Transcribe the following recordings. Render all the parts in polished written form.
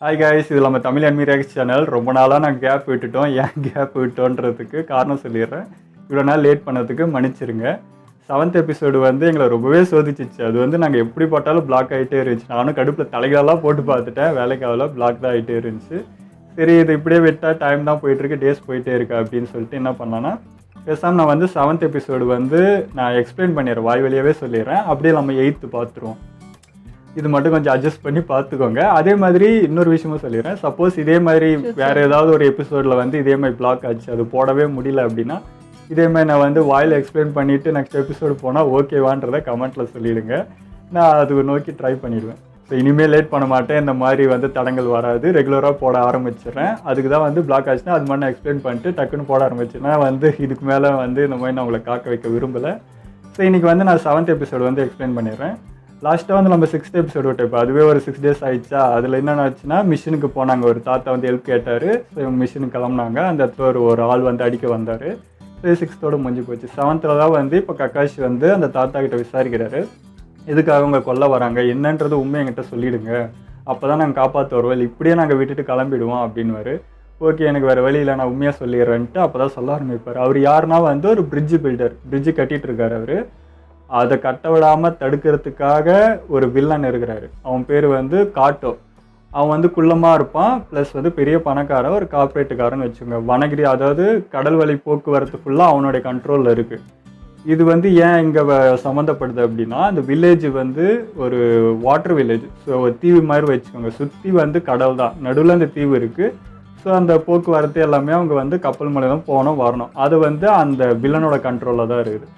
Hi guys, இது நம்ம Tamil அன்மி ரியாக்ஸ் channel. ரொம்ப நாளாக நான் கேப் விட்டுட்டோம். ஏன் கேப் விட்டோன்றதுக்கு காரணம் சொல்லிடுறேன். இவ்வளோ நாள் லேட் பண்ணதுக்கு மன்னிச்சிருங்க. 7th எபிசோடு வந்து எங்களை ரொம்பவே சோதிச்சிச்சு. அது வந்து நாங்கள் எப்படி போட்டாலும் பிளாக் ஆகிட்டே இருந்துச்சு. நானும் கடுப்பில் தலைகளெல்லாம் போட்டு பார்த்துட்டேன், வேலைக்காவில் பிளாக் தான் ஆகிட்டே இருந்துச்சு. சரி, இது இப்படியே விட்டால் டைம் தான் போயிட்டுருக்கு, டேஸ் போயிட்டே இருக்கு அப்படின்னு சொல்லிட்டு என்ன பண்ணலான்னா, பேசாமல் நான் வந்து 7th எபிசோடு வந்து நான் எக்ஸ்பிளைன் பண்ணிடுறேன், வாய் வழியாகவே சொல்லிடுறேன். அப்படியே நம்ம 8th பார்த்துருவோம். இது மட்டும் கொஞ்சம் அட்ஜஸ்ட் பண்ணி பார்த்துக்கோங்க. அதே மாதிரி இன்னொரு விஷயமும் சொல்லிடுறேன், சப்போஸ் இதே மாதிரி வேறு ஏதாவது ஒரு எபிசோடில் வந்து இதே மாதிரி பிளாக் ஆச்சு, அது போடவே முடியல அப்படின்னா இதே மாதிரி நான் வந்து வாயில் எக்ஸ்பிளைன் பண்ணிவிட்டு நெக்ஸ்ட் எபிசோடு போனால் ஓகேவான்றதை கமெண்ட்டில் சொல்லிவிடுங்க. நான் அது நோக்கி ட்ரை பண்ணிவிடுவேன். ஸோ இனிமேல் லேட் பண்ண மாட்டேன், இந்த மாதிரி வந்து தடங்கள் வராது, ரெகுலராக போட ஆரம்பிச்சிடுறேன். அதுக்கு தான் வந்து பிளாக் ஆச்சுன்னா அது மாதிரி நான் எக்ஸ்பிளைன் பண்ணிட்டு டக்குன்னு போட ஆரம்பிச்சேன்னா வந்து இதுக்கு மேலே வந்து இந்த மாதிரி நான் உங்களை காக்க வைக்க விரும்பலை. ஸோ இன்றைக்கி வந்து நான் 7th எபிசோடு வந்து எக்ஸ்பிளைன் பண்ணிடுறேன். லாஸ்ட்டாக வந்து நம்ம 6th எபிசோடு விட்டு இப்போ அதுவே ஒரு 6 days ஆயிடுச்சா. அதில் என்னென்ன ஆச்சுன்னா, மிஷினுக்கு போனாங்க. ஒரு தாத்தா வந்து ஹெல்ப் கேட்டார். ஸோ இவங்க மிஷினுக்கு கிளம்புனாங்க. அந்த இடத்துல ஒரு ஆள் வந்து அடிக்க வந்தார். ஸோ 6th முடிஞ்சு போச்சு. 7th தான் வந்து இப்போ கக்காஷி வந்து அந்த தாத்தா கிட்ட விசாரிக்கிறாரு, எதுக்காக அவங்க கொல்ல வராங்க, என்னன்றது உண்மை என்கிட்ட சொல்லிவிடுங்க, அப்போ தான் நாங்கள் காப்பாற்ற வருவோம், இல்லை இப்படியே நாங்கள் விட்டுட்டு கிளம்பிடுவோம் அப்படின்வாரு. ஓகே, எனக்கு வேறு வழி இல்லை, நான் உண்மையாக சொல்லிடுறேன்ட்டு அப்போ தான் சொல்ல ஆரம்பிப்பார். அவர் யாருன்னா வந்து ஒரு பிரிட்ஜு பில்டர், பிரிட்ஜு கட்டிகிட்டு இருக்காரு. அவர் அதை கட்ட விடாமல் தடுக்கிறதுக்காக ஒரு வில்லன் இருக்கிறாரு. அவன் பேர் வந்து காட்டோ. அவன் வந்து குள்ளமாக இருப்பான், ப்ளஸ் வந்து பெரிய பணக்காரன், ஒரு கார்பரேட்டுக்காரன்னு வச்சுக்கோங்க. வனகிரி, அதாவது கடல் வழி போக்குவரத்து ஃபுல்லாக அவனுடைய கண்ட்ரோலில் இருக்குது. இது வந்து ஏன் இங்கே சம்மந்தப்படுது அப்படின்னா, இந்த வில்லேஜ் வந்து ஒரு வாட்டர் வில்லேஜ். ஸோ ஒரு தீவு மாதிரி வச்சுக்கோங்க. சுற்றி வந்து கடல் தான், நடுவில் அந்த தீவு இருக்குது. ஸோ அந்த போக்குவரத்து எல்லாமே அவங்க வந்து கப்பல் மூலம் போகணும் வரணும். அது வந்து அந்த வில்லனோட கண்ட்ரோலில் தான் இருக்குது.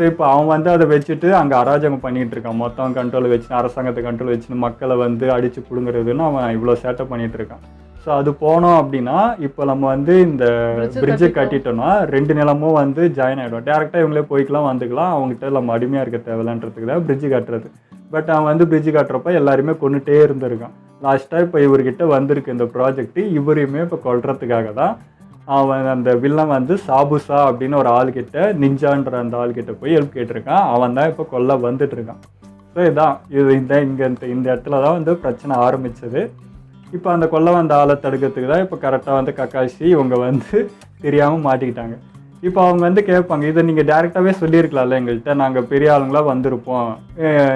ஸோ இப்போ அவன் வந்து அதை வச்சுட்டு அங்கே அராஜகம் பண்ணிகிட்டு இருக்கான். மொத்தம் கண்ட்ரோல் வச்சு, அரசாங்கத்தை கண்ட்ரோல் வச்சுன்னு மக்களை வந்து அடித்து பிடுங்குறதுன்னு அவன் இவ்வளோ சேட்டப் பண்ணிகிட்டு இருக்கான். ஸோ அது போனோம் அப்படின்னா, இப்போ நம்ம வந்து இந்த பிரிட்ஜை கட்டிட்டோம்னா 2 நிலமும் வந்து ஜாயின் ஆகிடும். டேரெக்டாக இவங்களே போய்க்கலாம் வந்துக்கலாம், அவங்ககிட்ட நம்ம அடிமையாக இருக்க தேவையில்லன்றதுக்கு தான் பிரிட்ஜு கட்டுறது. பட் அவன் வந்து பிரிட்ஜு கட்டுறப்ப எல்லாருமே கொண்டுட்டே இருந்திருக்கான். லாஸ்ட்டாக இப்போ இவர்கிட்ட வந்திருக்கு இந்த ப்ராஜெக்ட், இவரையுமே இப்போ கொல்றதுக்காக தான் அவன் அந்த வில்லன் வந்து சாபுசா அப்படின்னு ஒரு ஆள்கிட்ட, நிஞ்சான்ற அந்த ஆள்கிட்ட போய் ஹெல்ப் கேட்டிருக்கான். அவன் தான் இப்போ கொல்ல வந்துட்டு இருக்கான். ஸோ இதான் இது இந்த இடத்துல தான் வந்து பிரச்சனை ஆரம்பிச்சது. இப்போ அந்த கொல்ல வந்த ஆளை தடுக்கிறதுக்கு தான் இப்போ கரெக்டாக வந்து கக்காஷி இவங்க வந்து தெரியாமல் மாட்டிக்கிட்டாங்க. இப்போ அவங்க வந்து கேட்பாங்க, இதை நீங்கள் டேரெக்டாகவே சொல்லியிருக்கலாம்ல எங்கள்கிட்ட, நாங்கள் பெரிய ஆளுங்களாக வந்திருப்போம்,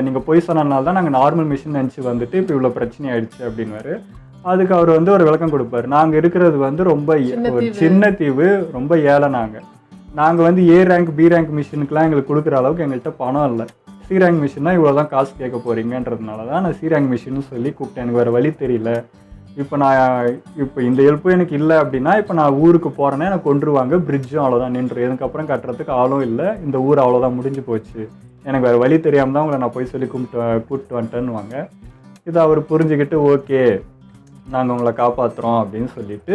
நீங்கள் போய் சொன்னனால தான் நாங்கள் நார்மல் மிஷின் நினச்சி வந்துட்டு இப்போ இவ்வளோ பிரச்சனை ஆயிடுச்சு அப்படின்வாரு. அதுக்கு அவர் வந்து ஒரு விளக்கம் கொடுப்பாரு. நாங்கள் இருக்கிறது வந்து ரொம்ப ஒரு சின்ன தீவு, ரொம்ப ஏழை. நாங்கள் வந்து A ரேங்க் B ரேங்க் மிஷினுக்குலாம் எங்களுக்கு கொடுக்குற அளவுக்கு எங்கள்கிட்ட பணம் இல்லை. C ரேங்க் மிஷின்னா இவ்வளோ தான் காசு கேட்க போகிறீங்கன்றதுனால தான் நான் C ரேங்க் மிஷின்னு சொல்லி கூப்பிட்டேன். எனக்கு வேறு வழி தெரியல. இப்போ இந்த ஹெல்ப்பும் எனக்கு இல்லை அப்படின்னா, இப்போ நான் ஊருக்கு போகிறேன்னா எனக்கு கொண்டுருவாங்க, பிரிட்ஜும் அவ்வளோதான் நின்று, இதுக்கப்புறம் கட்டுறதுக்கு ஆளும் இல்லை, இந்த ஊர் அவ்வளோதான் முடிஞ்சு போச்சு, எனக்கு வேறு வழி தெரியாமல் தான் உங்களை நான் போய் சொல்லி கூப்பிட்டு வந்துட்டேன்னுவாங்க. இதை அவர் புரிஞ்சுக்கிட்டு ஓகே நாங்கள் உங்களை காப்பாற்றுறோம் அப்படின்னு சொல்லிட்டு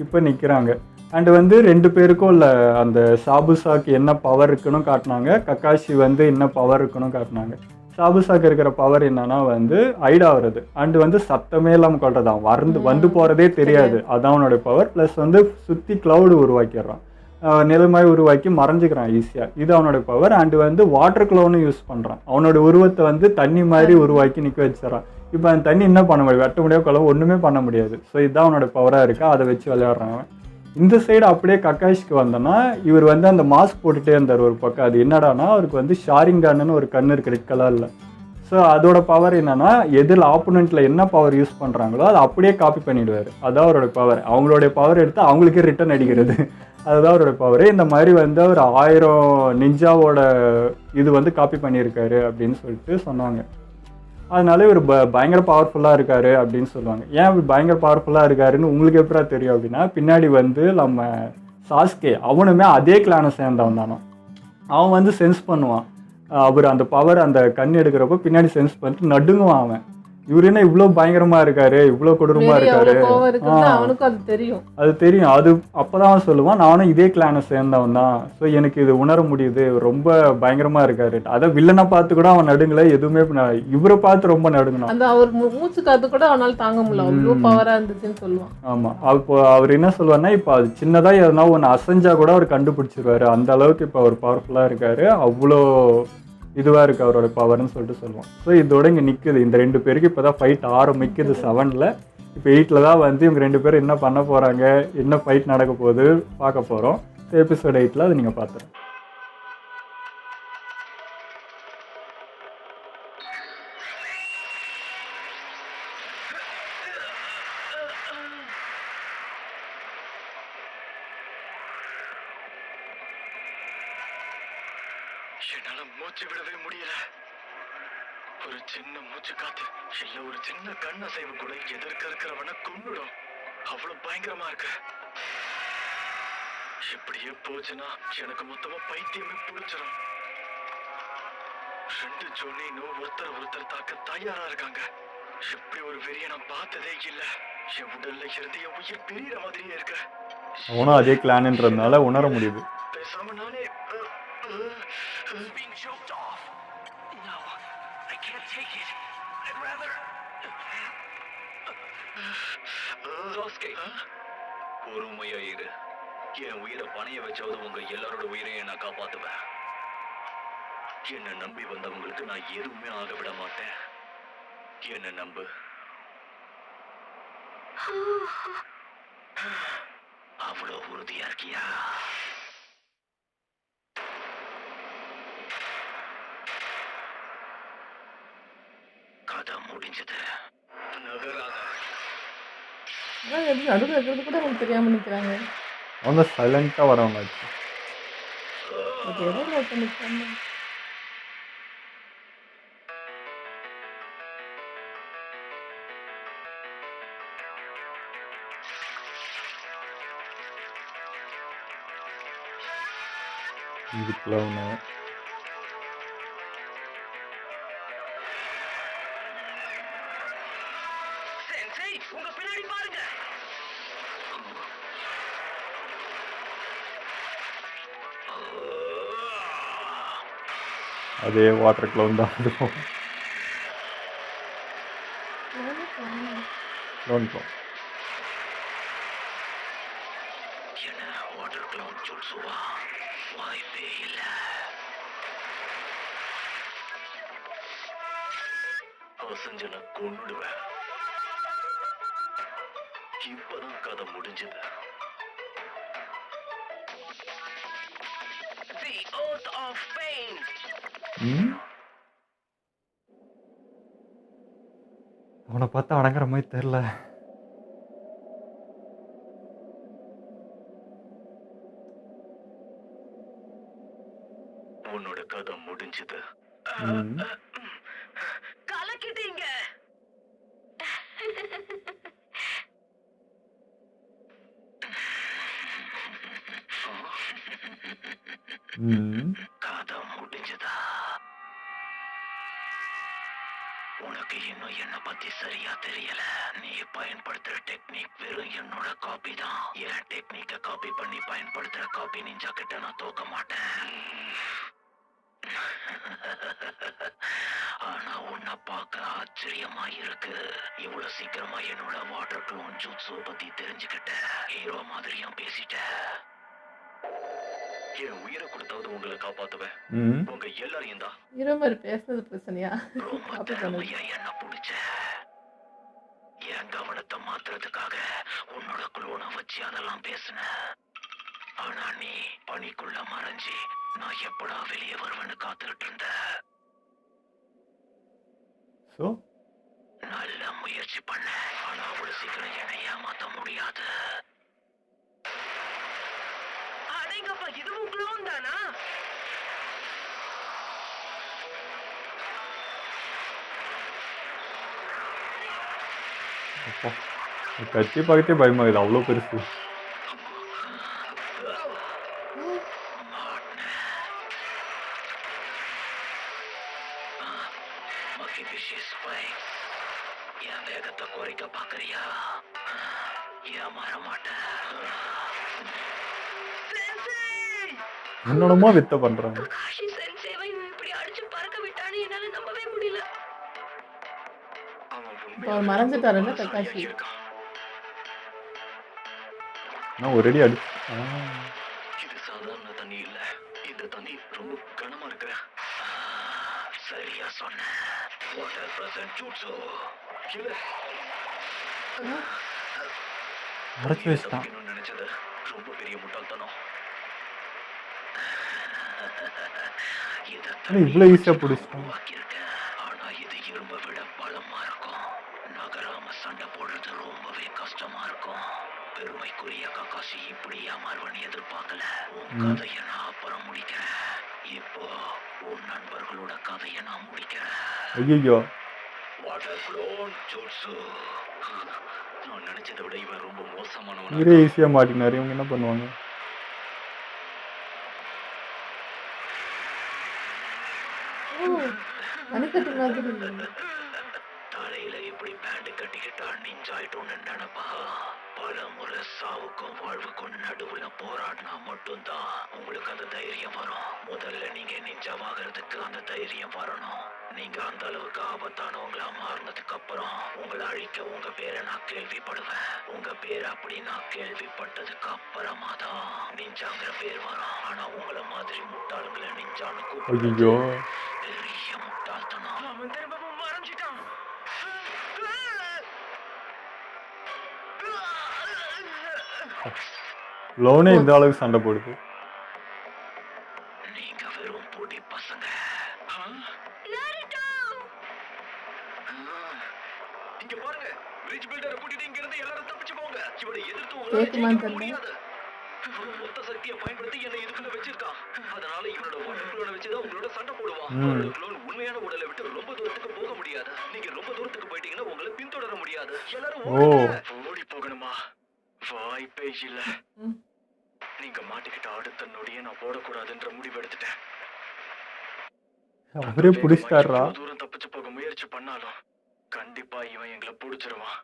இப்போ நிற்கிறாங்க. அண்டு வந்து 2 பேருக்கும் உள்ள அந்த சாபுசாக்கு என்ன பவர் இருக்குன்னு காட்டினாங்க, கக்காஷி வந்து என்ன பவர் இருக்குன்னு காட்டினாங்க. சாபுசாக்கு இருக்கிற பவர் என்னன்னா வந்து ஹைட் ஆகிறது, அண்டு வந்து சத்தமே இல்லாமல் கொள்றது, அவன் வந்து போகிறதே தெரியாது, அதான் அவனோட பவர். ப்ளஸ் வந்து சுற்றி க்ளவுடு உருவாக்கிடுறான், நிலமாய் உருவாக்கி மறைஞ்சிக்கிறான் ஈஸியாக, இது அவனோட பவர். அண்டு வந்து வாட்டர் க்ளவுன்னு யூஸ் பண்ணுறான், அவனோட உருவத்தை வந்து தண்ணி மாதிரி உருவாக்கி நிற்க வச்சிடறான். இப்போ அந்த தண்ணி என்ன பண்ண முடியும், வெட்ட முடியாது, கொள்ள ஒன்றுமே பண்ண முடியாது. ஸோ இதுதான் அவனோட பவராக இருக்கா, அதை வச்சு விளையாடுறான். இந்த சைடு அப்படியே கக்காஷிக்கு வந்தோன்னா, இவர் வந்து அந்த மாஸ்க் போட்டுகிட்டே இருந்தார் ஒரு பக்கம். அது என்னடானா, அவருக்கு வந்து ஷாரிங்கான்னு ஒரு கண்ணு இருக்குது ரெட் கலரில். ஸோ அதோட பவர் என்னென்னா, எதில் ஆப்போனண்ட்டில் என்ன பவர் யூஸ் பண்ணுறாங்களோ அதை அப்படியே காப்பி பண்ணிவிடுவார். அதுதான் அவரோட பவர். அவங்களுடைய பவர் எடுத்து அவங்களுக்கே ரிட்டன் அடிக்கிறது, அதுதான் அவரோட பவர். இந்த மாதிரி வந்து அவர் 1000 நிஞ்சாவோட இது வந்து காப்பி பண்ணியிருக்காரு அப்படின்னு சொல்லிட்டு சொன்னாங்க. அதனால இவர் பயங்கர பவர்ஃபுல்லாக இருக்காரு அப்படின்னு சொல்லுவாங்க. ஏன் இப்படி பயங்கர பவர்ஃபுல்லாக இருக்காருன்னு உங்களுக்கு எப்படா தெரியும் அப்படின்னா, பின்னாடி வந்து நம்ம சாஸ்கே அவனுமே அதே கிளானை சேர்ந்தவன் தானோ. அவன் வந்து சென்ஸ் பண்ணுவான், அவர் அந்த பவர் அந்த கண் எடுக்கிறப்போ பின்னாடி சென்ஸ் பண்ணிட்டு நடுங்குவான் அவன். இவர் என்ன இவ்வளோ பயங்கரமா இருக்காரு, இவ்வளோ கொடூரமா இருக்காரு, அது தெரியும். அது அப்போதான் அவன் சொல்லுவான், நானும் இதே கிளானை சேர்ந்தவன் தான், ஸோ எனக்கு இது உணர முடியுது, ரொம்ப பயங்கரமா இருக்காரு. அதை வில்லனை பார்த்து கூட அவன் நடுங்கல, எதுவுமே இவரை பார்த்து ரொம்ப நடுங்கினான். அவர் மூச்சு காத்து கூட அவனால தாங்க முடியல, அவ்வளோ பவரா இருந்துச்சுன்னு சொல்லுவான். ஆமா, அப்போ அவர் என்ன சொல்லுவார்னா, இப்போ அது சின்னதா எதனா ஒன்று அசைஞ்சா கூட அவர் கண்டுபிடிச்சிருவாரு, அந்த அளவுக்கு இப்போ அவர் பவர்ஃபுல்லா இருக்காரு, அவ்வளோ இதுவாக இருக்குது அவரோட பவர்னு சொல்லிட்டு சொல்லுவோம். ஸோ இதோட இங்கே நிற்குது. இந்த 2 பேருக்கு இப்போ தான் ஃபைட் ஆரம்பிக்குது 7ல். இப்போ 8ல் தான் வந்து இவங்க 2 பேரும் என்ன பண்ண போகிறாங்க, என்ன ஃபைட் நடக்க போகுது பார்க்க போகிறோம். எபிசோட் 8ல் அது நீங்கள் பார்த்துருங்க. என்னால மூச்சு விடவே முடியல. ஒரு சின்ன மூச்சு காத்து இல்ல ஒரு சின்ன கண்ணசைவு கூட எதிர்க்க இருக்கிறவன கொன்னுடும். அவ்வளவு பயங்கரமா இருக்கு. இப்படியே போச்சுன்னா எனக்கு மொத்தமா பைத்தியமே புடிச்சிடும். 2 ஜோனினும் ஒருத்தர் தாக்க தயாரா இருக்காங்க. இப்படி ஒரு வெறிய நான் பார்த்ததே இல்ல. என் உடல்ல இருந்து என் உயிர் பிரியிற மாதிரியே இருக்கு. அவனும் அதே கிளான்ன்றதுனால உணர முடியுது. பேசாம நானே being choked off. No, I can't take it. I'd rather. Sasuke, பொறுமையா இரு. என் உயிரை பணைய வச்சாவது உங்க எல்லாரோட உயிரையும் நான் காப்பாத்துவேன். என்ன நம்பி வந்தவங்களுக்கு நான் எதுவுமே ஆக விட மாட்டேன். என்ன நம்பு. அவ்வளவு உறுதியா இருக்கியா? கதை முடிஞ்சது. நகராத. எப்படி நடுவில் இருக்கிறது கூட எனக்கு தெரியாமல் நிற்கிறாங்க. அவங்க சைலண்ட்டாக வரவங்க ஆச்சு. அது எதோ ஒருத்தர் நிற்கிறாங்க. இதுக்குள்ள ஒன்று உங்க பின்னாடி பாருங்க. அதே வாட்டர் க்ளவுன் தான் இருக்கும். க்ளவுன் என்ன வாட்டர் க்ளவுன் ஜுட்சுவா? வாய்ப்பே இல்ல. அவசஞ்சனை கொன்னுடுவேன். இப்பதான் கதை முடிஞ்சது. The Oath of Pain. அவனை பார்த்தா அடங்குற மாதிரி தெரில. உன்னோட கதை முடிஞ்சது. கலக்கிட்டீங்க. கதை முடிஞ்சதா? உனக்கு இன்னும் என்ன பத்தி சரியா தெரியல. நீ பயன்படுத்துற டெக்னிக் வெறும் என்னோட காப்பி தான். என் டெக்னிக்க காப்பி பண்ணி பயன்படுத்துற காப்பி நிஞ்சா கிட்ட நான் தோக்க மாட்டேன். ஆனா உன்னை பார்க்க ஆச்சரியமா இருக்கு. இவ்வளவு சீக்கிரமா என்னோட வாட்டர் க்ளோன் ஜூட்ஸு பத்தி தெரிஞ்சுக்கிட்ட. ஹீரோ மாதிரியும் பேசிட்ட. என் உயிரை கொடுத்தாவது உங்களை காப்பாத்துவேன். உங்க எல்லாரையும் தான். ஹீரோ மாதிரி பேசுறது பிரச்சனையா? ரொம்ப திறமையா என்ன பிடிச்ச. என் கவனத்தை மாத்துறதுக்காக உன்னோட குளோனை வச்சு அதெல்லாம் பேசின. ஆனா நீ பனிக்குள்ள மறைஞ்சி நான் எப்படா வெளியே வருவேன்னு காத்துக்கிட்டு இருந்த. நல்ல முயற்சி பண்ண. ஆனா அவ்வளவு சீக்கிரம் என்னை ஏமாத்த முடியாது. அடேங்கப்பா, இதுவும் குளோன் தானா? கட்சி பார்க்கத்தே பயமாகுது, அவ்வளோ பெருசு. என் வேகத்தை குறைக்க பாக்குறியா? ஏமாற மாட்டேன். என்னோடமா வித்த பண்றாங்க. மறைஞ்சிட்டாருல்ல கக்காஷி. நான் ஒரு அடி அடிச்சு. இது சாதாரண தண்ணி இல்ல. இந்த தண்ணி ரொம்ப கனமா இருக்கு. சரியா சொன்ன. Water present jutsu. இல்ல அடைச்சி வச்சிட்டான். தப்பிக்கணும்னு நினைச்சது ரொம்ப பெரிய முட்டாள்தனம். இவ்வளோ ஈஸியாக பிடிச்சிட்டான். உருவாக்கியிருக்கேன். ஆனா இது இரும்பை விட பலமா இருக்கும். நகராம சண்டை போடுறது ரொம்பவே கஷ்டமா இருக்கும். பெருமைக்குரிய கக்காசி இப்படி ஏமாறுவன்னு எதிர்பார்க்கல. உன் கதையை நான் அப்புறம் முடிக்கிறேன். இப்போ உன் நண்பர்களோட கதையை நான் முடிக்கிறேன். ஐயோ வாட்டர் ஃப்ளோன் ஜூட்ஸு. நான் நினைச்சதை விட இவன் ரொம்ப மோசமானவன். இவரே ஈஸியாக மாட்டினாரு. இவங்க என்ன பண்ணுவாங்க? அணைக்கட்டு மாதிரி இல்லை. தலையில இப்படி பேண்ட் கட்டிக்கிட்டா நிஞ்சாயிட்டோன்னு நினைப்பா. பல முறை சாவுக்கும் வாழ்வுக்கும் நடுவுல போராடினா மட்டும்தான் உங்களுக்கு அந்த தைரியம் வரும். முதல்ல நீங்க நிஞ்சாவாகிறதுக்கு அந்த தைரியம் வரணும். நீங்க அந்த அளவுக்கு ஆபத்தானவங்களா மாறினதுக்கு அப்புறம் உங்களை அழிக்க உங்க பேரை நான் கேள்விப்படுவேன். உங்க பேர் அப்படி நான் கேள்விப்பட்டதுக்கு அப்புறமா தான் நிஞ்சாங்கிற பேர் வரும். ஆனா உங்களை மாதிரி முட்டாளுங்களை நிஞ்சான்னு கூப்பிடுறது ஐயோ பெரிய முட்டாள்தனம். அவன் திரும்பவும் மறைஞ்சிட்டான். லோனே இந்த அளவுக்கு சண்டை போடுது. நீங்க வெறும் பொடி பசங்க. இங்க பாருங்க, பிரிட்ஜ் பில்டரை கூட்டிட்டு இங்க இருந்து எல்லாரும் தப்பிச்சு போங்க. இவனை எதிர்த்து உங்களால கேக்குமான்னு ஜெயிக்க தெரியல. முடியாது. மொத்த சக்தியை பயன்படுத்தி என்னை இதுக்குள்ள வச்சிருக்கான். அதனால இவனோட வாட்டர் குளோனை வச்சுதான் உங்களோட சண்டை போடுவான். அவனோட குளோன் உண்மையான உடலை விட்டு ரொம்ப தூரத்துக்கு போக முடியாது. நீங்க ரொம்ப தூரத்துக்கு போயிட்டீங்கன்னா உங்களை பின்தொடர முடியாது. எல்லாரும் ஓடுங்க. ஓடி போகணுமா? வாய்ப்பே இல்ல. நீங்க மாட்டிக்கிட்ட அடுத்த நொடியே நான் போடக்கூடாதுன்ற முடிவு எடுத்துட்டேன். அவரே பிடிச்சிட்டாரா? எவ்வளவு தூரம் தப்பிச்சு போக முயற்சி பண்ணாலும் கண்டிப்பா இவன் எங்களை பிடிச்சிருவான்.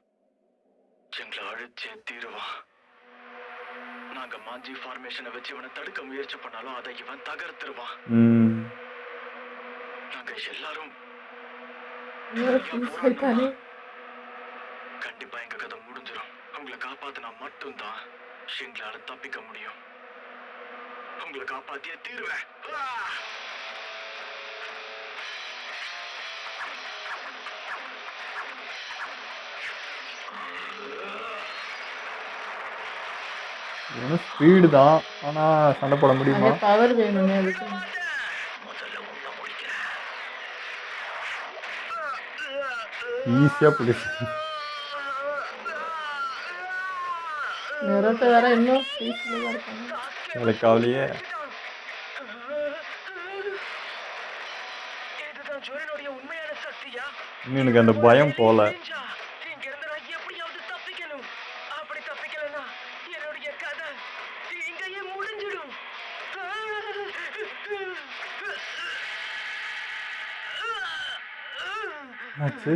எங்களை அழிச்சே தீருவான். நாங்க மாஞ்சி ஃபார்மேஷனை வச்சு இவனை தடுக்க முயற்சி பண்ணாலும் அதை இவன் தகர்த்துருவான். நாங்க எல்லாரும் கண்டிப்பா எங்க கதை முடிஞ்சிடும். உங்களை காப்பாத்தினா மட்டும்தான் எங்களால தப்பிக்க முடியும். உங்களை காப்பாத்தியே தீருவேன். ஸ்பீடு தான், ஆனா சண்டை போட முடியுமா? பவர் வேணுமே அதுக்கு. ஈஸியா பிடிச்சு. நெரோட்டோ வேற இன்னும் பீஸ்ஃபுல்லா இருக்காங்க. அதுக்கு கவலையே. இன்னும் எனக்கு அந்த பயம் போல. ஆச்சு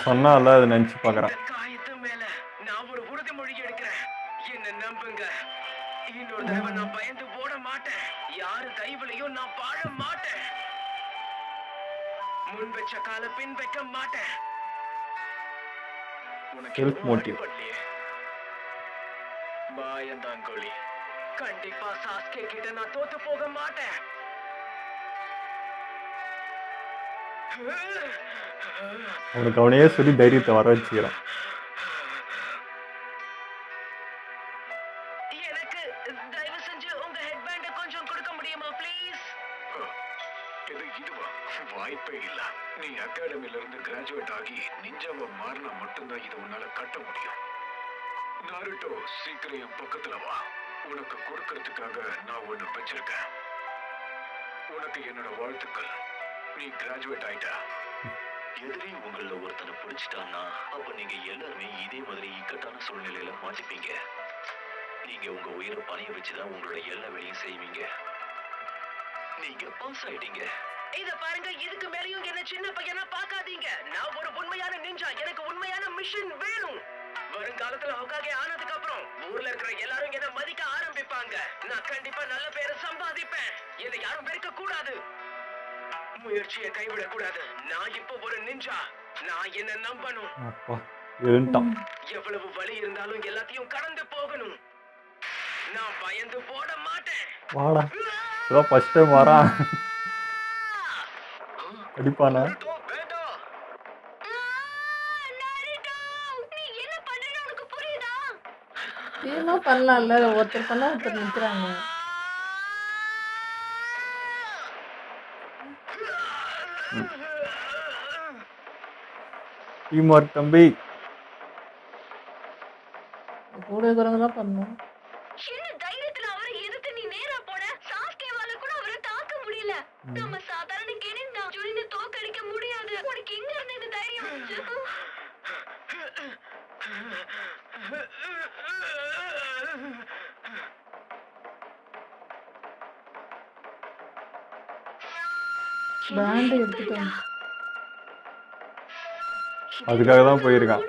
சொன்னால அதை நினைச்சு பாக்குறேன். நான் ஒரு உறுதிமொழி எடுக்கிறேன். என்ன நம்புங்க. இன்னொரு தடவை நான் பயந்து போட மாட்டேன். யாரு தயவுலையும் நான் வாழ மாட்டேன். முன் வச்ச கால பின் வைக்க மாட்டேன். Self motive. பயந்தாங்கோலி. கண்டிப்பா சாஸ்கே கிட்ட நான் தோத்து போக மாட்டேன். அவனுக்கு அவனையே சொல்லி தைரியத்தை வர வச்சுக்கிறான். எனக்கு தயவு செஞ்சு உங்க ஹெட்பேண்ட கொஞ்சம் கொடுக்க முடியுமா ப்ளீஸ்? இதுவா? வாய்ப்பே இல்ல. நீ அகாடமில இருந்து கிராஜுவேட் ஆகி நிஞ்சாவா மாறினா மட்டும்தான் இதை உன்னால கட்ட முடியும். நாருட்டோ சீக்கிரம் என் பக்கத்துல வா. உனக்கு கொடுக்கறதுக்காக நான் ஒண்ணு வச்சிருக்கேன். உனக்கு என்னோட வாழ்த்துக்கள். நீ கிராஜுவேட் ஆயிட்டா. எதிரி உங்கள ஒருத்தனை பிடிச்சிட்டான்னா அப்ப நீங்க எல்லாருமே இதே மாதிரி இக்கட்டான சூழ்நிலையில மாட்டிப்பீங்க. நீங்க உங்க உயிரை பணைய வச்சுதான் உங்களோட எல்லா வேலையும் செய்வீங்க. நீங்க பாஸ் ஆயிட்டீங்க. இத பாருங்க, இதுக்கு மேலயும் என்ன சின்ன பையனா பார்க்காதீங்க. நான் ஒரு உண்மையான நிஞ்சா. எனக்கு உண்மையான மிஷன் வேணும். வருங்காலத்துல ஹோகாகே ஆனதுக்கு அப்புறம் ஊர்ல இருக்கிற எல்லாரும் என்ன மதிக்க ஆரம்பிப்பாங்க. நான் கண்டிப்பா நல்ல பேரை சம்பாதிப்பேன். என்னை யாரும் வெறுக்க கூடாது. முயற்சியை கைவிட கூடாது. நான் இப்போ ஒரு நிஞ்சா. நான் என்ன நம்பணும். எழுந்துட்டான். எவ்வளவு வலி இருந்தாலும் எல்லாத்தையும் கடந்து போகணும். நான் பயந்து போட மாட்டேன். வாடா, இதான் ஃபர்ஸ்ட் டைம் வரான். அடிப்பானா? நருட்டோ, வேண்டாம். ஏமா பண்ணலாம்ல, ஒருத்தர் பண்ணா ஒருத்தர் நிக்கிறாங்க. டீம் ஒர்க் தம்பி. கூட இருக்கிறவங்க தான் பண்ணணும். என்ன தைரியத்துல அவரை எதிர்த்து நீ நேரா போன? சாஸ்கேவால கூட அவரை தாக்க முடியல. நம்ம சாதாரண கெனின் தான் ஜுனினை தோக்கடிக்க முடியாது. உனக்கு எங்க இருந்து இந்த தைரியம் வந்துச்சு? பேண்ட் எடுத்துட்டு வந்து. அதுக்காக தான் போயிருக்கான்.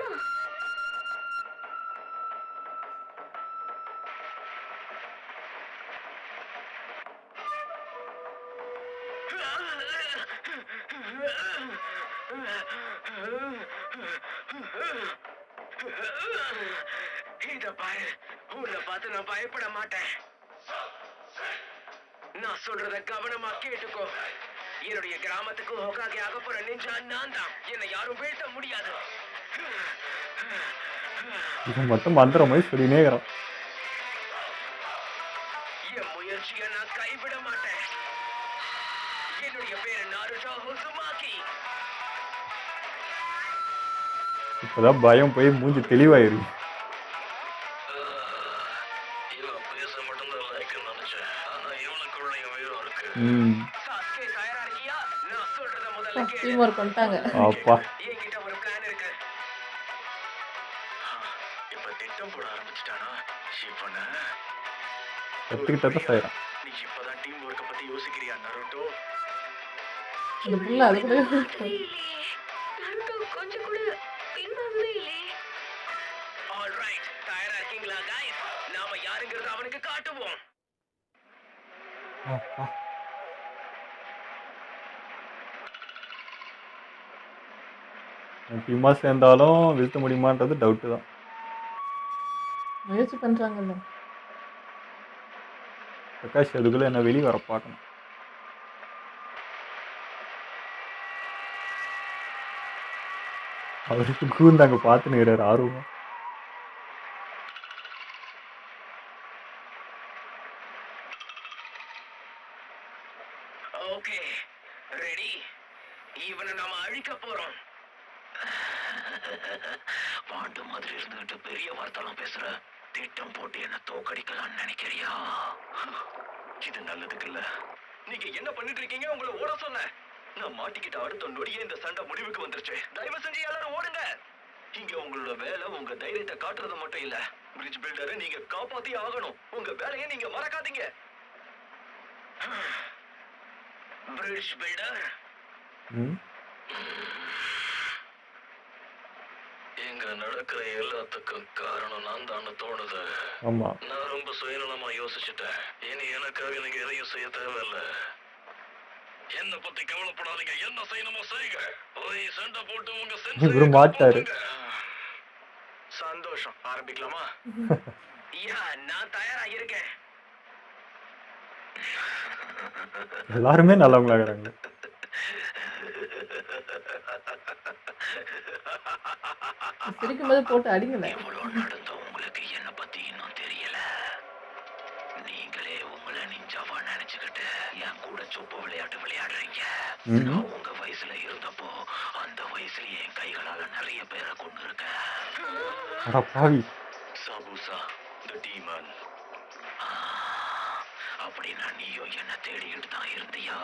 இத பாரு, உன்னை பார்த்து நான் பயப்பட மாட்டேன். நான் சொல்றத கவனமா கேட்டுக்கோ. என்னுடைய கிராமத்துக்கு ஹோகாகே ஆக போற நிஞ்சா நான் தான். என்னை யாரும் வீழ்த்த முடியாது. இவன் மட்டும் மந்திர மாதிரி சொல்லினே இருக்கிறான். என் முயற்சியை நான் கைவிட மாட்டேன். என்னுடைய பேரு நாருட்டோ உசுமாகி. இப்பதான் பயம் போய் மூஞ்சி தெளிவாயிருக்கு. சாஸ்கே தயாரா இருக்கியா? நான் சொல்றத முதல்ல கேளு. டீம் ஒர்க் பண்ணிட்டாங்க. அப்பா, என்கிட்ட ஒரு பிளான் இருக்கு. இப்ப திட்டம் போட ஆரம்பிச்சிட்டானா? இவனை கத்துக்கிட்டத செய்யறான். நீ இப்பதான் டீம் ஒர்க்க பத்தி யோசிக்கிறியா நருட்டோ? இந்த புள்ள அது கூட நருட்டோ கொஞ்சம் கூட பின்வாங்கவே இல்லையே. ஆல்ரைட், தயாரா இருக்கீங்களா गाइस? நாம யாருங்கிறத அவனுக்கு காட்டுவோம். அப்பா, டீமா சேர்ந்தாலும் வீழ்த்த முடியுமான்றது டவுட்டு தான். முயற்சி பண்றாங்கல்ல. பிரகாஷ் அதுக்குள்ள என்ன வெளியே வர பார்க்கணும். அவருக்கு கூந்தாங்க பார்த்துன்னு இருக்கிறாரு ஆர்வமா. Okay, ready? இவனை நாம அழிக்க போறோம். பாண்டு மாதிரி இருந்துகிட்டு பெரிய வார்த்தைலாம் பேசுற. திட்டம் போட்டு என்ன தோக்கடிக்கலாம்னு நினைக்கிறியா? இது நல்லதுக்கு இல்ல. நீங்க என்ன பண்ணிட்டு இருக்கீங்க? உங்களை ஓட சொன்னேன். நான் மாட்டிக்கிட்ட அடுத்த நொடியே இந்த சண்டை முடிவுக்கு வந்துருச்சு. தயவு செஞ்சு எல்லாரும் ஓடுங்க. இங்க உங்களோட வேலை உங்க தைரியத்தை காட்டுறது மட்டும் இல்ல. பிரிட்ஜ் பில்டரை நீங்க காப்பாத்தி ஆகணும். உங்க வேலையை நீங்க மறக்காதீங்க. பிரிட்ஜ் பில்டர், ம், இங்க நடக்கிற எல்லாத்துக்கும் காரணம் நான் தான் தோணுது. ஆமா, நான் ரொம்ப சுயநலமா யோசிச்சுட்டேன். இனி எனக்காக நீங்க எதையும் செய்ய தேவையில்ல. என்ன பத்தி கவலைப்படாதீங்க. என்ன செய்யணுமோ செய்யுங்க. போய் சண்டை போட்டு உங்க இவரு மாட்டாரு. சந்தோஷம். ஆரம்பிக்கலாமா? யா, நான் தயாரா இருக்கேன். எல்லாருமே நல்லவங்களா இருக்கிறாங்க. சிரிக்கும் போது போட்டு அடிங்கல. எவ்வளவு நடந்தோம் உங்களுக்கு என்ன பத்தி இன்னும் தெரியல. நீங்களே உங்களை நிஞ்சாவா நினைச்சுக்கிட்டு என் கூட சொப்பு விளையாட்டு விளையாடுறீங்க. நான் உங்க வயசுல இருந்தப்போ அந்த வயசுல என் கைகளால நிறைய பேரை கொண்டு இருக்கேன். அட பாவி, சபூசா தி டீமன். அப்படின்னா நீயும் என்ன தேடிக்கிட்டு தான் இருந்தியா?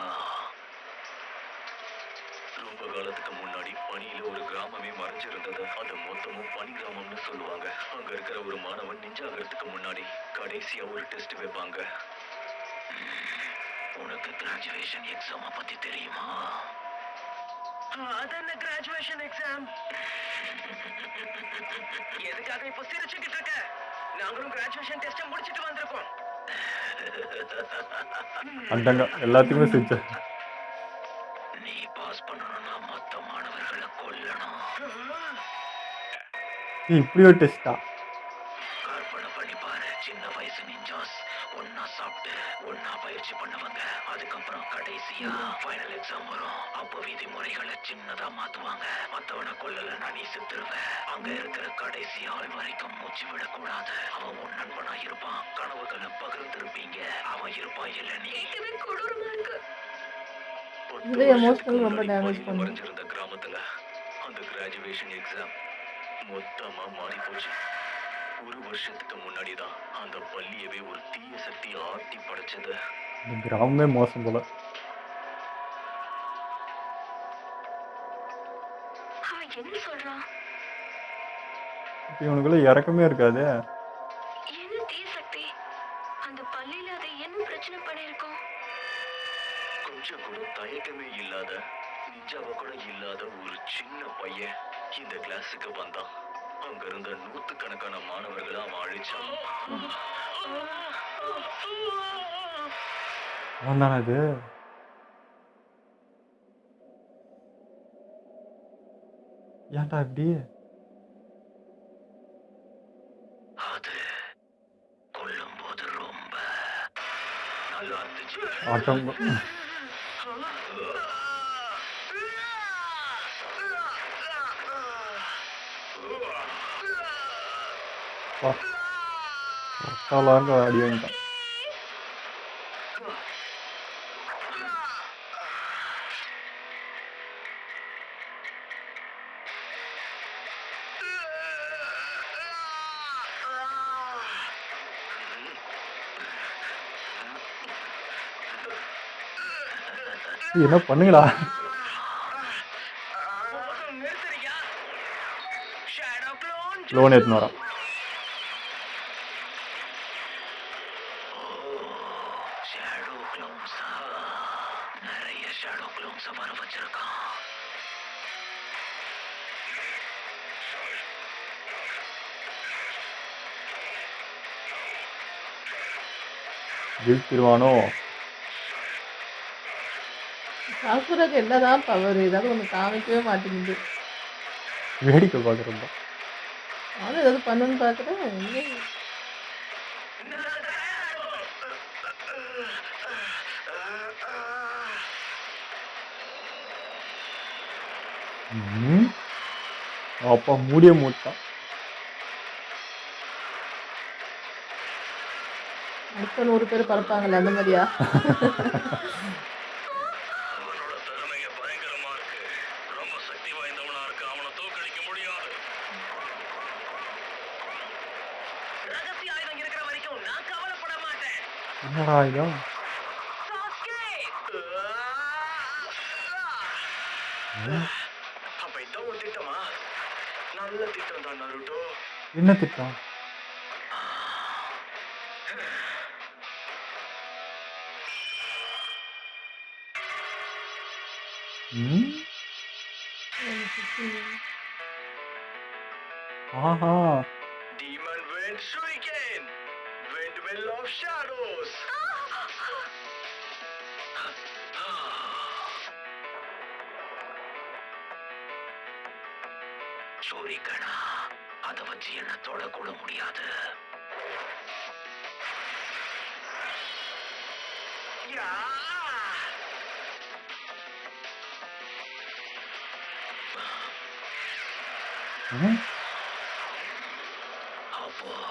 ரொம்ப காலத்துக்கு முன்னாடி பனியில ஒரு கிராமமே மறைஞ்சிருந்தது. அது மொத்தமும் பனி கிராமம்னு சொல்லுவாங்க. அங்க இருக்கிற ஒரு மாணவன் நிஞ்சாகிறதுக்கு முன்னாடி கடைசியா ஒரு டெஸ்ட் வைப்பாங்க. உனக்கு கிராஜுவேஷன் எக்ஸாம பத்தி தெரியுமா? அது என்ன கிராஜுவேஷன் எக்ஸாம்? எதுக்காக இப்ப சிரிச்சுக்கிட்டு இருக்க? நாங்களும் கிராஜுவேஷன் டெஸ்ட் முடிச்சிட்டு வந்திருக்கோம். அண்டங்க எல்லாத்தையுமே செஞ்ச. நீ பாஸ் பண்ணணும்னா மொத்த மாணவர்களை கொல்லணும். இப்படி ஒரு டெஸ்ட்டா? கற்பனை பண்ணி பாரு, சின்ன வயசு நிஞ்சாஸ் ஒன்னா சாப்பிட்டு ஒன்னா பயிற்சி பண்ணவங்க, அதுக்கப்புறம் கடைசியா ஃபைனல் எக்ஸாம் வரும். அப்போ விதிமுறைகளை சின்னதா மாத்துவாங்க. மத்தவனை கொல்லலன்னா நீ செத்துருவ. அங்க இருக்கிற கடைசி ஆள் வரைக்கும் மூச்சு விடக்கூடாது. அவன் உன் நண்பனா இருப்பான். கனவுகளை பகிர்ந்திருப்பீங்க. அவன் இருப்பான் இல்ல நீ. கேட்கவே கொடூரமா இருக்கு. இது எமோஷனல் ரொம்ப டேமேஜ் பண்ணும். மறைஞ்சிருந்த கிராமத்துல அந்த கிராஜுவேஷன் எக்ஸாம் மொத்தமா மாறி போச்சு. ஒரு வருஷத்துக்கு முன்னாடி தான் அந்த பள்ளியவே ஒரு தீய சக்தி ஆட்டி படைச்சது. இந்த கிராமமே மோசம் போல. அவன் என்ன சொல்றான்? இப்போ இவனுக்குள்ள இறக்கமே இருக்காது. என்ன தீய சக்தி? அந்த பள்ளியில அதை என்ன பிரச்சனை பண்ணிருக்கோம்? கொஞ்சம் கூட தயக்கமே இல்லாத, நிஞ்சாவ கூட இல்லாத ஒரு சின்ன பையன் இந்த கிளாஸுக்கு வந்தான். அங்க இருந்த நூத்துக்கணக்கான மாணவர்களை அவன் அழிச்சான். அவன் தானே அது? ஏன்டா இப்படி? அது கொல்லும் போது ரொம்ப நல்லா இருந்துச்சு. ஆட்டம். அடி வாங்கிட்டான். என்ன பண்ணுங்களா? லோன் எடுத்துன்னு வரான். ஷேடோ க்ளோன்ஸா? நிறைய ஷேடோ க்ளோன்ஸ வர வச்சிருக்கான். வீழ்த்திடுவானோ? சாக்குராக்கு என்னதான் பவர், ஏதாவது ஒன்று காமிக்கவே மாட்டேங்குது. வேடிக்கை பார்க்குறப்ப நானும் ஏதாவது பண்ணுன்னு பார்க்குறேன். அப்பா மூடிய மூட்டான். அடுத்த 100 பேர் பறப்பாங்கல்ல அந்த மாதிரியா? அவனோட திறமைய பயங்கரமா இருக்கு. ரொம்ப சக்தி வாய்ந்தவனா இருக்கு. அவனை தோற்கடிக்க முடியாது. ரகசிய ஆயுதம் இருக்கிற வரைக்கும் நான் கவலைப்பட மாட்டேன். என்னடா இதா? அப்ப இதான் ஒரு திட்டமா? நல்ல திட்டம் தான் நருட்டோ. என்ன திட்டம்? ஆஹா, Demon Wind Shuriken, Windmill of Shadows. சூரிகனா, அத வச்சு என்ன தொடக்கூட முடியாது.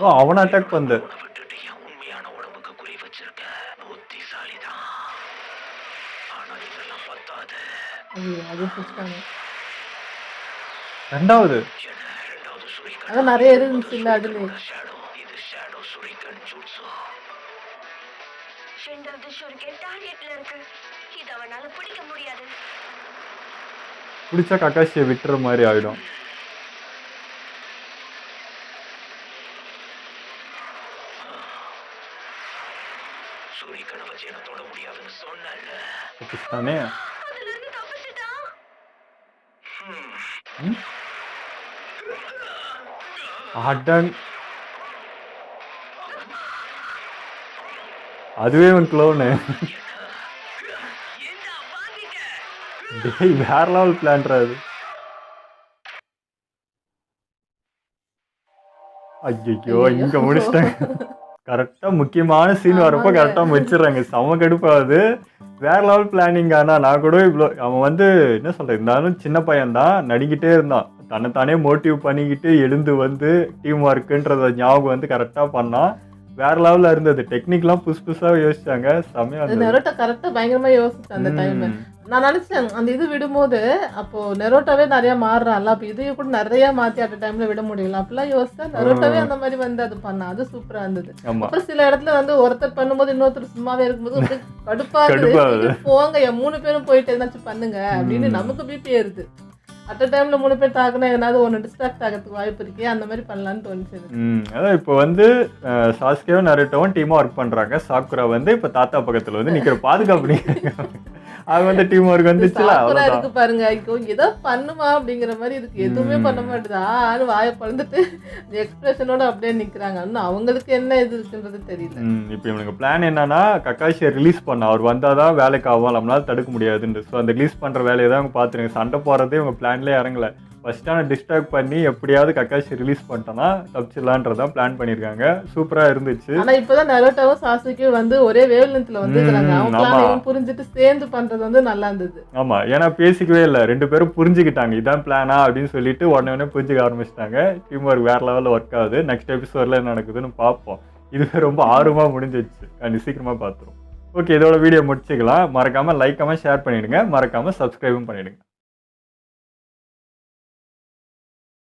ஓ, அவனை அட்டாக் பண்ணு. விட்டுட்டு என் உண்மையான உடம்புக்கு குறி வச்சிருக்க. புத்திசாலிதான். ஆனா இதெல்லாம் பத்தாது. அது பிடிச்சிட்டாங்க. ரெண்டாவது என்ன இரண்டாவது சூரிகன்? அதான் நிறைய இருந்துச்சு இல்ல அதுல. ஷேடோ, இது ஷேடோ சூரிகன் ஜூட்சு. ரெண்டாவது ஷூரிகன் டார்கெட்ல இருக்கு. இது அவனால பிடிக்க முடியாது. பிடிச்சா கக்காஷியை விட்டுற மாதிரி ஆயிடும். சூரிகனை வச்சு என்ன தொட முடியாதுன்னு சொன்னல. பாகிஸ்தானே. அதுல இருந்து தப்பிச்சிட்டான். அடன் அதுவே உன் க்ளோனு. டேய் வேற லெவல் பிளான்டா அது. ஐயோ இங்க முடிச்சிட்டாங்க. கரெக்டா முக்கியமான சீன் வரப்போ ஆமாங்க. கரெக்டா முடிச்சிடுறாங்க. செம கடுப்பாகுது. வேற லெவல் பிளானிங். ஆனா நான் கூட இவ்வளோ அவன் வந்து என்ன சொல்றது, இருந்தாலும் சின்ன பையன் தான், நடிக்கிட்டே இருந்தான். தன்னைத்தானே மோட்டிவ் பண்ணிக்கிட்டு எழுந்து வந்து டீம் ஒர்க்குன்றத ஞாபகம் வந்து கரெக்டா பண்ணான். வேற லெவல்ல இருந்தது. டெக்னிக்லாம் புதுசு புதுசா யோசிச்சாங்க. செமையா இருந்தது. நெரோட்டா கரெக்டா பயங்கரமா யோசிச்சேன் அந்த டைம். ம். நான் நினைச்சேன் அந்த இது விடும்போது அப்போ நெரோட்டாவே நிறைய மாறுறான்ல, அப்ப இதையும் கூட நிறைய மாத்தி அட் டைம்ல விட முடியல அப்படிலாம் யோசிச்சேன். நெரோட்டாவே அந்த மாதிரி வந்து அது பண்ணா, அது சூப்பரா இருந்தது. ஆமா. அப்புறம் சில இடத்துல வந்து ஒருத்தர் பண்ணும்போது இன்னொருத்தர் சும்மாவே இருக்கும்போது அப்படியே கடுப்பா கடுப்பாகுது. இருக்குது. போங்க 3 பேரும் போயிட்டு எதாச்சும் பண்ணுங்க அப்படின்னு நமக்கு பிபி ஏறுது. அட் டைம்ல 3 பேர் தாக்குனா ஏதாவது ஒன்று டிஸ்ட்ராக்ட் ஆகிறதுக்கு வாய்ப்பு இருக்கே, அந்த மாதிரி பண்ணலான்னு தோணுச்சு எனக்கு. அதான் இப்போ வந்து சாஸ்கேவும் நருட்டோவும் டீமா ஒர்க் பண்றாங்க. சாக்குரா வந்து இப்ப தாத்தா பக்கத்துல வந்து நிக்கிற பாதுகாப்பு அவங்க வந்து டீம் ஒர்க் வந்துச்சுல, சாக்குரா அவ்வளவுதான். இருக்கு பாருங்க, ஐயோ ஏதோ பண்ணுமா அப்படிங்கிற மாதிரி இருக்கு. எதுவுமே பண்ண மாட்டேதா, ஆளு வாயை பழந்துட்டு எக்ஸ்பிரஷனோட அப்படியே நிக்கிறாங்க. இன்னும் அவங்களுக்கு என்ன இது இருக்குன்றது தெரியல. இப்போ இவனுக்கு பிளான் என்னன்னா கக்காஷியை ரிலீஸ் பண்ண, அவர் வந்தாதான் வேலைக்கு ஆகும், நம்மளால தடுக்க முடியாதுன்னு. ஸோ அந்த ரிலீஸ் பண்ற வேலையை தான் அவங்க பார்த்துருங்க. சண்டை போறதே இவங்க பிளான்லேயே இறங்கல. ஃபர்ஸ்டான டிஸ்ட்ராக்ட் பண்ணி எப்படியாவது கக்காஷி ரிலீஸ் பண்ணிட்டோன்னா தப்பிச்சிடலான்றதான் பிளான் பண்ணியிருக்காங்க. சூப்பரா இருந்துச்சு. ஆனா இப்பதான் நரோட்டாவும் சாசுக்கியும் வந்து ஒரே வேவ் லென்த்ல வந்துருக்காங்க. அவங்க ஆமா. பிளானையும் புரிஞ்சுட்டு சேர்ந்து பண்றது வந்து நல்லா இருந்தது. ஆமா, ஏன்னா பேசிக்கவே இல்லை, 2 பேரும் புரிஞ்சுக்கிட்டாங்க இதான் பிளானா அப்படின்னு சொல்லிட்டு உடனே புரிஞ்சுக்க ஆரம்பிச்சிட்டாங்க. டீம் ஒர்க் வேற லெவலில் ஒர்க் ஆகுது. நெக்ஸ்ட் எபிசோட்ல என்ன நடக்குதுன்னு பார்ப்போம். இதுவே ரொம்ப ஆர்வமா முடிஞ்சிச்சு. அண்ட் சீக்கிரமா பார்த்துரும். ஓகே, இதோட வீடியோ முடிச்சுக்கலாம். மறக்காம லைக் ஷேர் பண்ணிடுங்க. மறக்காம சப்ஸ்கிரைபும் பண்ணிடுங்க.